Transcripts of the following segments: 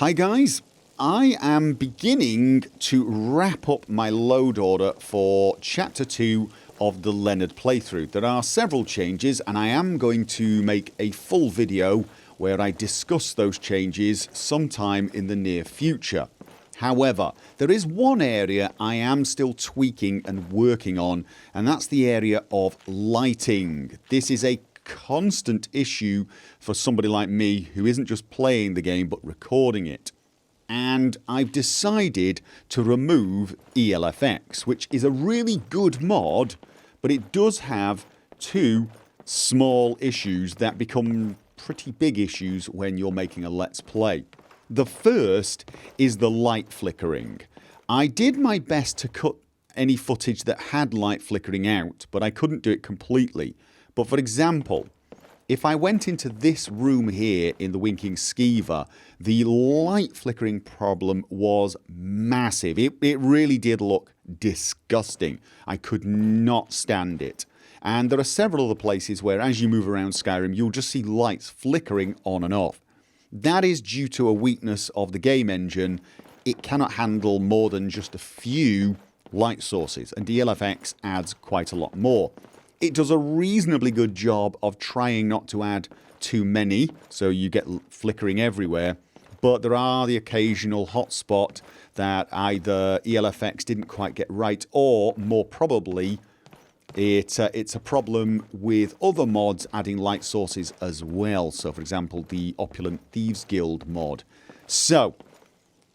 Hi guys, I am beginning to wrap up my load order for Chapter 2 of the Leonard playthrough. There are several changes and I am going to make a full video where I discuss those changes sometime in the near future. However, there is one area I am still tweaking and working on, and that's the area of lighting. This is a constant issue for somebody like me who isn't just playing the game but recording it. And I've decided to remove ELFX, which is a really good mod, but it does have two small issues that become pretty big issues when you're making a Let's Play. The first is the light flickering. I did my best to cut any footage that had light flickering out, but I couldn't do it completely. But for example, if I went into this room here in the Winking Skeever, the light flickering problem was massive. It really did look disgusting. I could not stand it. And there are several other places where as you move around Skyrim you'll just see lights flickering on and off. That is due to a weakness of the game engine. It cannot handle more than just a few light sources, and DLFX adds quite a lot more. It does a reasonably good job of trying not to add too many, so you get flickering everywhere, but there are the occasional hotspot that either ELFX didn't quite get right, or more probably it's a problem with other mods adding light sources as well. So for example the Opulent Thieves Guild mod. So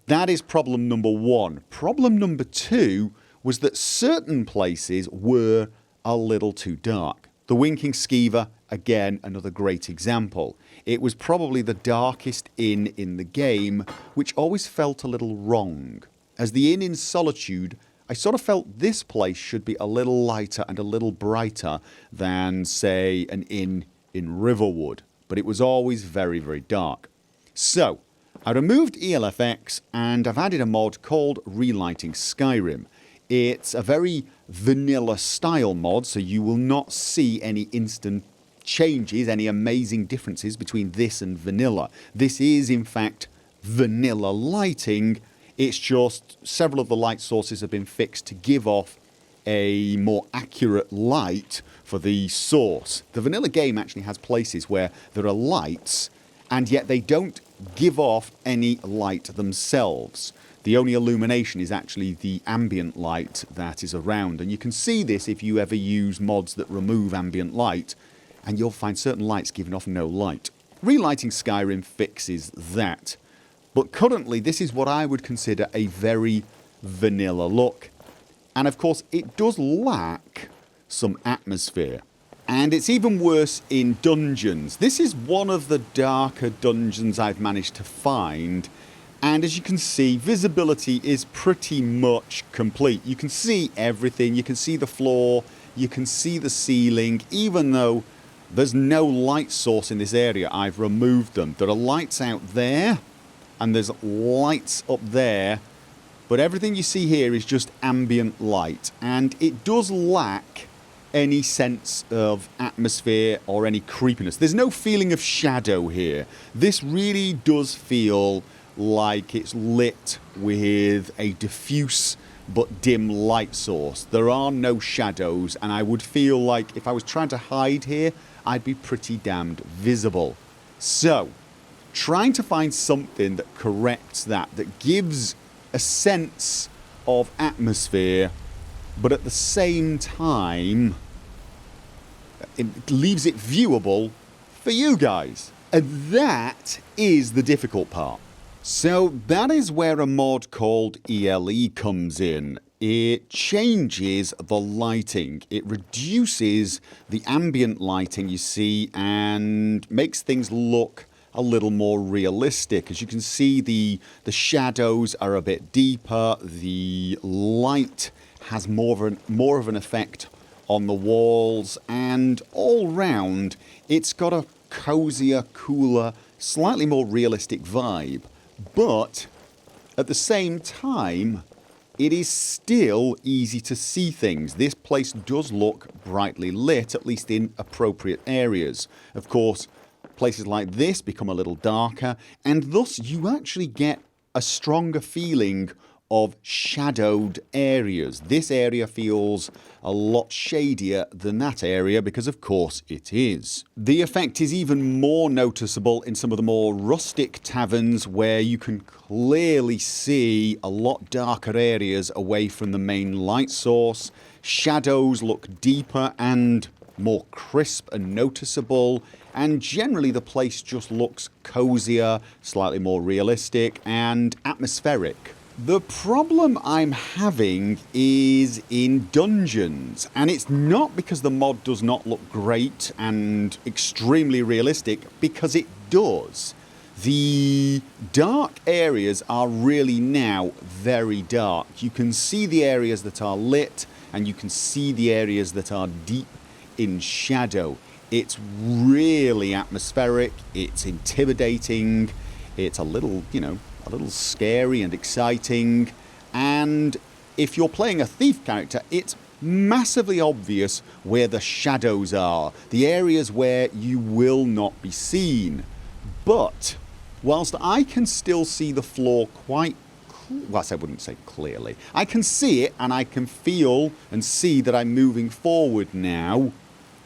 that is problem number one. Problem number two was that certain places were a little too dark. The Winking Skeever, again another great example. It was probably the darkest inn in the game, which always felt a little wrong. As the inn in Solitude, I sort of felt this place should be a little lighter and a little brighter than, say, an inn in Riverwood, but it was always very, very dark. So I removed ELFX and I've added a mod called Relighting Skyrim. It's a very vanilla style mod, so you will not see any instant changes, any amazing differences between this and vanilla. This is in fact vanilla lighting. It's just several of the light sources have been fixed to give off a more accurate light for the source. The vanilla game actually has places where there are lights and yet they don't give off any light themselves. The only illumination is actually the ambient light that is around, and you can see this if you ever use mods that remove ambient light, and you'll find certain lights giving off no light. Relighting Skyrim fixes that, but currently this is what I would consider a very vanilla look, and of course it does lack some atmosphere. And it's even worse in dungeons. This is one of the darker dungeons I've managed to find. And as you can see, visibility is pretty much complete. You can see everything. You can see the floor. You can see the ceiling. Even though there's no light source in this area, I've removed them. There are lights out there and there's lights up there. But everything you see here is just ambient light. And it does lack any sense of atmosphere or any creepiness. There's no feeling of shadow here. This really does feel like it's lit with a diffuse but dim light source. There are no shadows, and I would feel like if I was trying to hide here, I'd be pretty damned visible. So, trying to find something that corrects that, that gives a sense of atmosphere, but at the same time, it leaves it viewable for you guys. And that is the difficult part. So that is where a mod called ELE comes in. It changes the lighting. It reduces the ambient lighting you see and makes things look a little more realistic. As you can see, the shadows are a bit deeper. The light has more of an effect on the walls, and all round it's got a cozier, cooler, slightly more realistic vibe. But at the same time, it is still easy to see things. This place does look brightly lit, at least in appropriate areas. Of course, places like this become a little darker, and thus you actually get a stronger feeling of shadowed areas. This area feels a lot shadier than that area because of course it is. The effect is even more noticeable in some of the more rustic taverns where you can clearly see a lot darker areas away from the main light source. Shadows look deeper and more crisp and noticeable, and generally the place just looks cozier, slightly more realistic and atmospheric. The problem I'm having is in dungeons, and it's not because the mod does not look great and extremely realistic, because it does. The dark areas are really now very dark. You can see the areas that are lit, and you can see the areas that are deep in shadow. It's really atmospheric, it's intimidating, it's a little, a little scary and exciting, and if you're playing a thief character, it's massively obvious where the shadows are, the areas where you will not be seen. But whilst I can still see the floor quite well, I wouldn't say clearly, I can see it and I can feel and see that I'm moving forward now,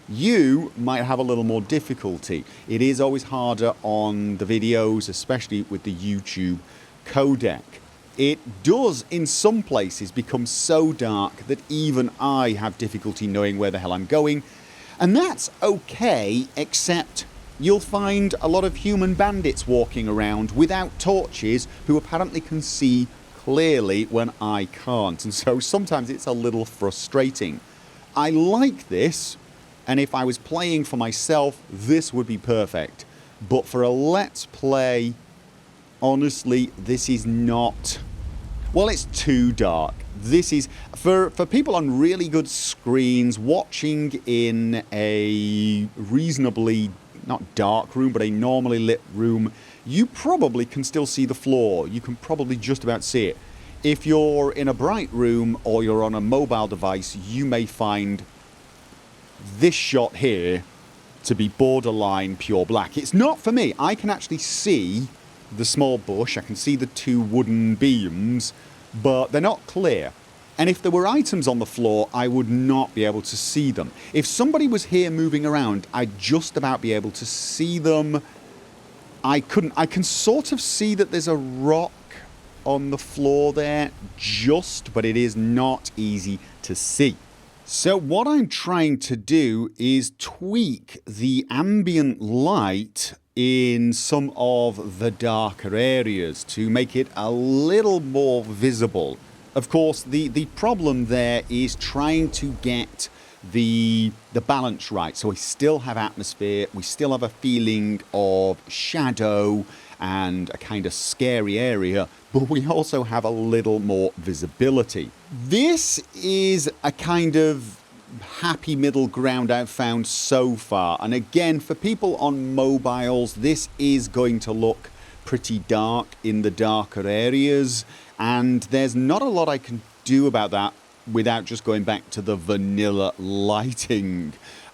you might have a little more difficulty. It is always harder on the videos, especially with the YouTube codec. It does in some places become so dark that even I have difficulty knowing where the hell I'm going, and that's okay, except you'll find a lot of human bandits walking around without torches who apparently can see clearly when I can't, and so sometimes it's a little frustrating. I like this, and if I was playing for myself, this would be perfect. But for a Let's Play, honestly, this is not... Well, it's too dark. This is... For people on really good screens, watching in a reasonably, not dark room, but a normally lit room, you probably can still see the floor. You can probably just about see it. If you're in a bright room or you're on a mobile device, you may find this shot here to be borderline pure black. It's not for me. I can actually see the small bush, I can see the two wooden beams, but they're not clear. And if there were items on the floor, I would not be able to see them. If somebody was here moving around, I'd just about be able to see them. I can sort of see that there's a rock on the floor there, but it is not easy to see. So what I'm trying to do is tweak the ambient light in some of the darker areas to make it a little more visible. Of course, the problem there is trying to get the balance right. So we still have atmosphere, we still have a feeling of shadow and a kind of scary area, but we also have a little more visibility. This is a kind of happy middle ground I've found so far, and again, for people on mobiles, this is going to look pretty dark in the darker areas, and there's not a lot I can do about that without just going back to the vanilla lighting.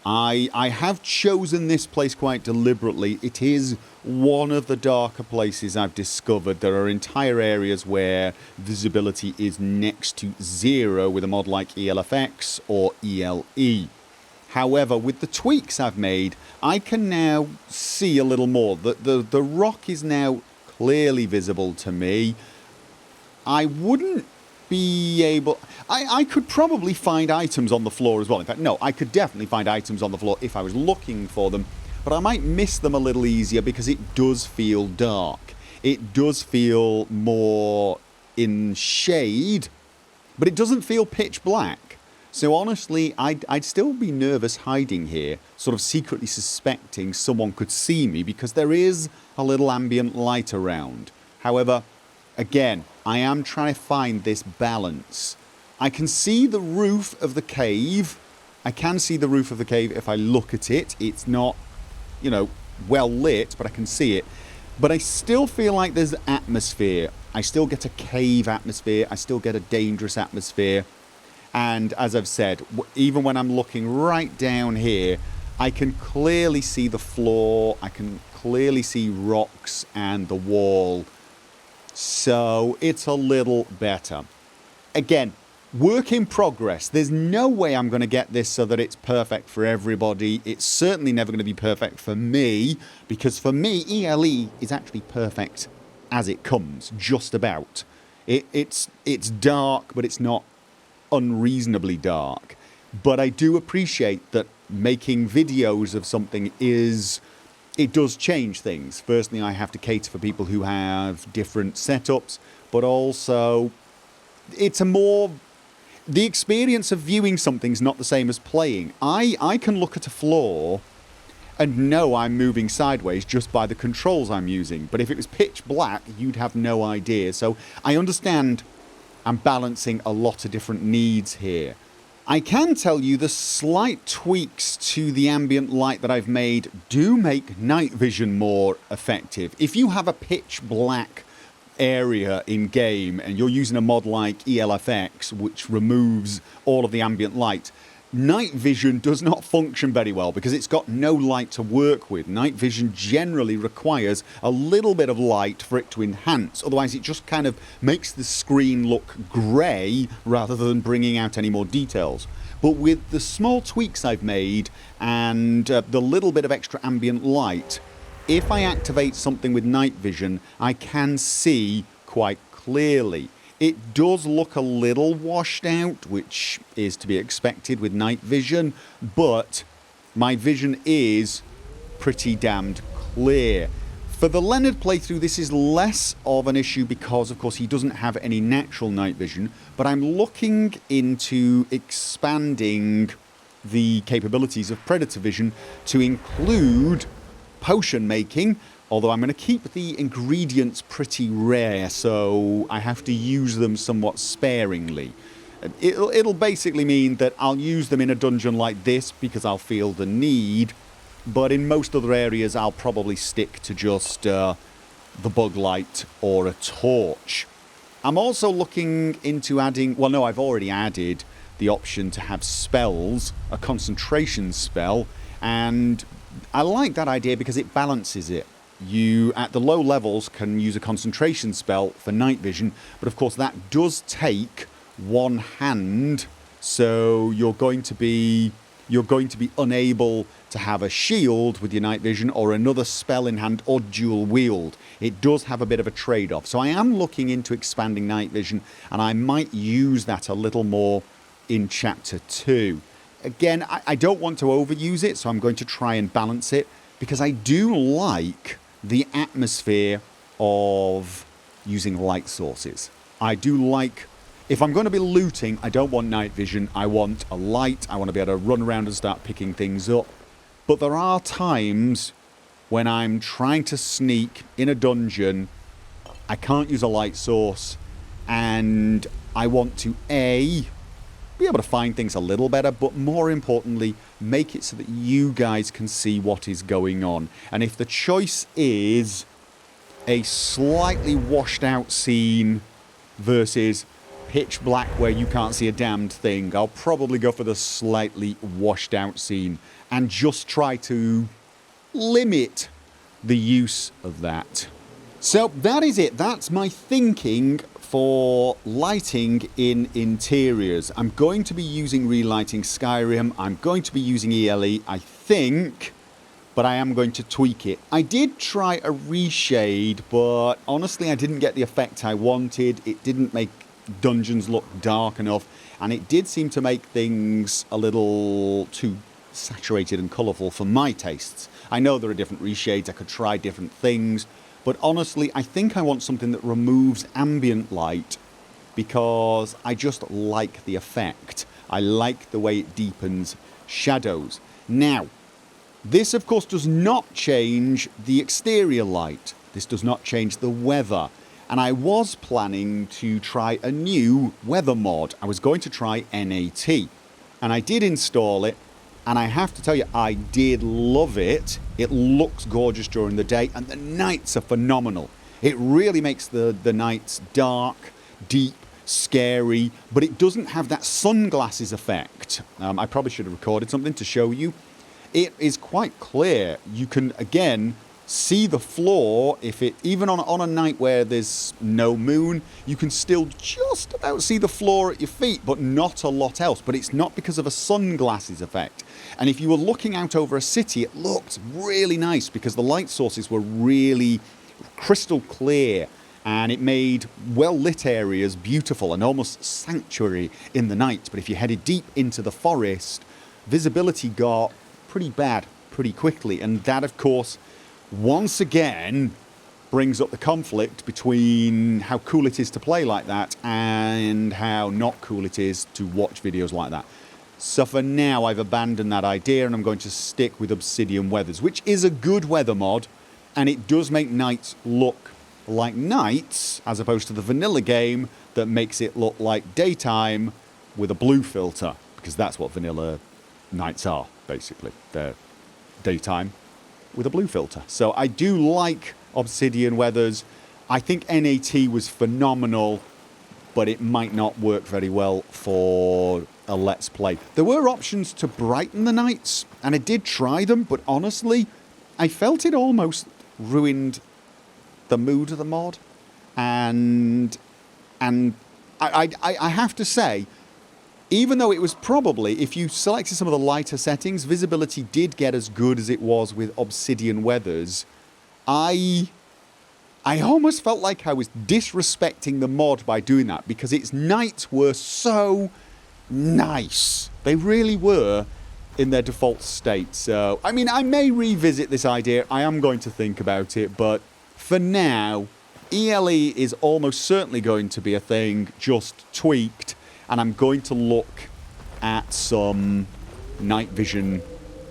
I have chosen this place quite deliberately. It is one of the darker places I've discovered. There are entire areas where visibility is next to zero with a mod like ELFX or ELE. However, with the tweaks I've made, I can now see a little more. The rock is now clearly visible to me. I wouldn't be able... I could probably find items on the floor as well. In fact, no, I could definitely find items on the floor if I was looking for them, but I might miss them a little easier because it does feel dark. It does feel more in shade, but it doesn't feel pitch black. So honestly, I'd still be nervous hiding here, sort of secretly suspecting someone could see me because there is a little ambient light around. However, again, I am trying to find this balance. I can see the roof of the cave. I can see the roof of the cave if I look at it. It's not, well lit, but I can see it. But I still feel like there's atmosphere. I still get a cave atmosphere. I still get a dangerous atmosphere. And as I've said, even when I'm looking right down here, I can clearly see the floor, I can clearly see rocks and the wall, so it's a little better. Again, work in progress. There's no way I'm going to get this so that it's perfect for everybody. It's certainly never going to be perfect for me, because for me, ELE is actually perfect as it comes, just about. It's dark, but it's not unreasonably dark. But I do appreciate that making videos of something it does change things. Firstly, I have to cater for people who have different setups, but also it's the experience of viewing something's not the same as playing. I can look at a floor and know I'm moving sideways just by the controls I'm using. But if it was pitch black, you'd have no idea. So I understand I'm balancing a lot of different needs here. I can tell you the slight tweaks to the ambient light that I've made do make night vision more effective. If you have a pitch black area in game and you're using a mod like ELFX, which removes all of the ambient light, night vision does not function very well because it's got no light to work with. Night vision generally requires a little bit of light for it to enhance, otherwise it just kind of makes the screen look grey rather than bringing out any more details. But with the small tweaks I've made and the little bit of extra ambient light, if I activate something with night vision, I can see quite clearly. It does look a little washed out, which is to be expected with night vision, but my vision is pretty damned clear. For the Leonard playthrough, this is less of an issue because, of course, he doesn't have any natural night vision, but I'm looking into expanding the capabilities of Predator Vision to include potion making, although I'm going to keep the ingredients pretty rare, so I have to use them somewhat sparingly. It'll basically mean that I'll use them in a dungeon like this because I'll feel the need, but in most other areas I'll probably stick to just the bug light or a torch. I'm also looking into adding, well no, I've already added the option to have spells, a concentration spell, and I like that idea because it balances it. You, at the low levels, can use a concentration spell for night vision, but of course that does take one hand, so you're going to be unable to have a shield with your night vision or another spell in hand or dual wield. It does have a bit of a trade-off. So I am looking into expanding night vision, and I might use that a little more in Chapter 2. Again, I don't want to overuse it, so I'm going to try and balance it, because I do like the atmosphere of using light sources. I do like, if I'm going to be looting, I don't want night vision, I want a light, I want to be able to run around and start picking things up. But there are times when I'm trying to sneak in a dungeon, I can't use a light source, and I want to be able to find things a little better, but more importantly, make it so that you guys can see what is going on. And if the choice is a slightly washed out scene versus pitch black where you can't see a damned thing, I'll probably go for the slightly washed out scene and just try to limit the use of that. So that is it. That's my thinking for lighting in interiors. I'm going to be using Relighting Skyrim. I'm going to be using ELE, I think, but I am going to tweak it. I did try a reshade, but honestly I didn't get the effect I wanted. It didn't make dungeons look dark enough, and it did seem to make things a little too saturated and colourful for my tastes. I know there are different reshades, I could try different things, but honestly, I think I want something that removes ambient light because I just like the effect. I like the way it deepens shadows. Now, this of course does not change the exterior light. This does not change the weather. And I was planning to try a new weather mod. I was going to try NAT. And I did install it. And I have to tell you, I did love it. It looks gorgeous during the day, and the nights are phenomenal. It really makes the nights dark, deep, scary, but it doesn't have that sunglasses effect. I probably should have recorded something to show you. it is quite clear. You can, again, see the floor. If it, even on a night where there's no moon, you can still just about see the floor at your feet, but not a lot else. But it's not because of a sunglasses effect. And if you were looking out over a city, it looked really nice because the light sources were really crystal clear, and it made well-lit areas beautiful and almost sanctuary in the night. But if you headed deep into the forest, visibility got pretty bad pretty quickly, and that, of course, once again brings up the conflict between how cool it is to play like that and how not cool it is to watch videos like that. So for now, I've abandoned that idea, and I'm going to stick with Obsidian Weathers, which is a good weather mod, and it does make nights look like nights, as opposed to the vanilla game that makes it look like daytime with a blue filter, because that's what vanilla nights are, basically. They're daytime with a blue filter. So I do like Obsidian Weathers. I think NAT was phenomenal, but it might not work very well for a Let's Play. There were options to brighten the nights, and I did try them, but honestly, I felt it almost ruined the mood of the mod. And I have to say, even though it was probably, if you selected some of the lighter settings, visibility did get as good as it was with Obsidian Weathers. I almost felt like I was disrespecting the mod by doing that, because its nights were so nice. They really were in their default state. So, I mean, I may revisit this idea. I am going to think about it, but for now, ELE is almost certainly going to be a thing, just tweaked. And I'm going to look at some night vision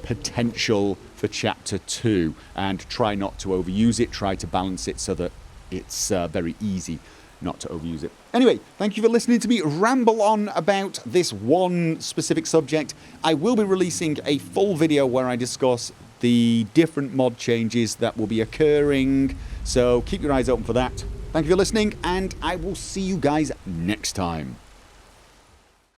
potential for Chapter 2 and try not to overuse it, try to balance it so that it's very easy not to overuse it. Anyway, thank you for listening to me ramble on about this one specific subject. I will be releasing a full video where I discuss the different mod changes that will be occurring, so keep your eyes open for that. Thank you for listening, and I will see you guys next time.